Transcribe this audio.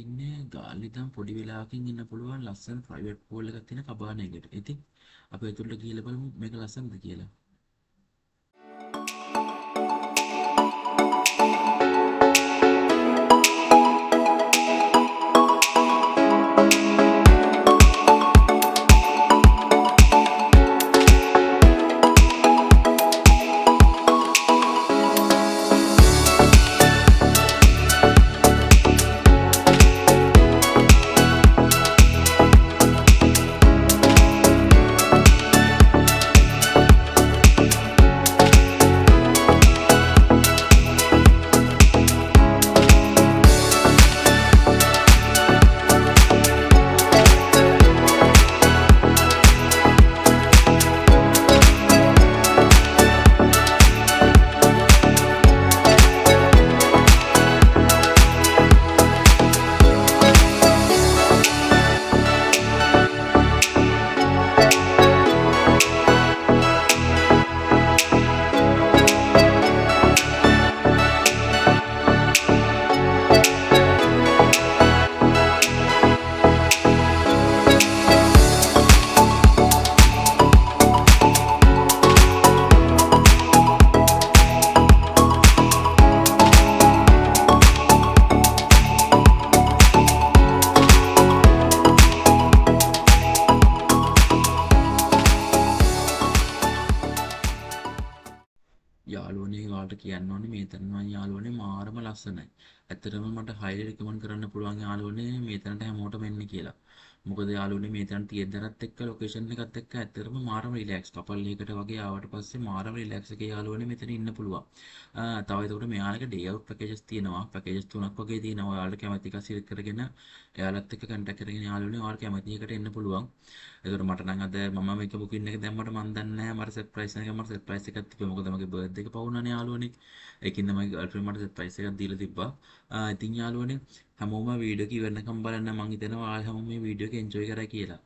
ඉන්නේ ගාල්ලි ඉඳන් පොඩි වෙලාවකින් ඉන්න පුළුවන් ලස්සන ප්‍රයිවට් පූල් එකක් තියෙන කබානයකට. ඉතින් අපි ඒතුළට ගිහලා බලමු මේක ලස්සනද කියලා. යාළුවනේ ඔයාලට කියන්න ඕනේ මේ තැන නම් යාළුවනේ මාරම ලස්සනයි. ඇත්තටම මට highly recommend කරන්න පුළුවන් යාළුවනේ මේ තැනට හැමෝටම එන්න කියලා. මොකද යාළුවනේ මේ තැන තියෙද්දරත් එක්ක ලොකේෂන් එකත් එක්ක ඇත්තටම මාරම රිලැක්ස්. කපල් එකකට වගේ ආවට පස්සේ මාරම රිලැක්ස් එකේ යාළුවනේ මෙතන ඉන්න පුළුවන්. තව ඒකට මෙයාලගේ day out packages තියෙනවා. packages තුනක් වගේ තියෙනවා. ඔයාලට කැමති එක සිලෙක්ට් කරගෙන එයාලත් එක්ක contact කරගෙන යාළුවනේ ඔයාලට කැමති එකට එන්න පුළුවන්. ඒකට මට නම් අද මම මේක බුකින් එක දැම්මට මන් දන්නේ නැහැ මට සර්ප්‍රයිස් එකක් තිබ්බා මොකද මගේ බර්ත්ඩේ එක පවුනානේ යාළුවනේ ඒකින්ද මගේ ගර්ල්ෆ්‍රෙන්ඩ් මට සර්ප්‍රයිස් එකක් දීලා තිබ්බා ඉතින් යාළුවනේ හැමෝම වීඩියෝ එක ඉවරනකම් බලන්න මං හිතනවා ආයෙ හැමෝම මේ වීඩියෝ එක එන්ජොයි කරයි කියලා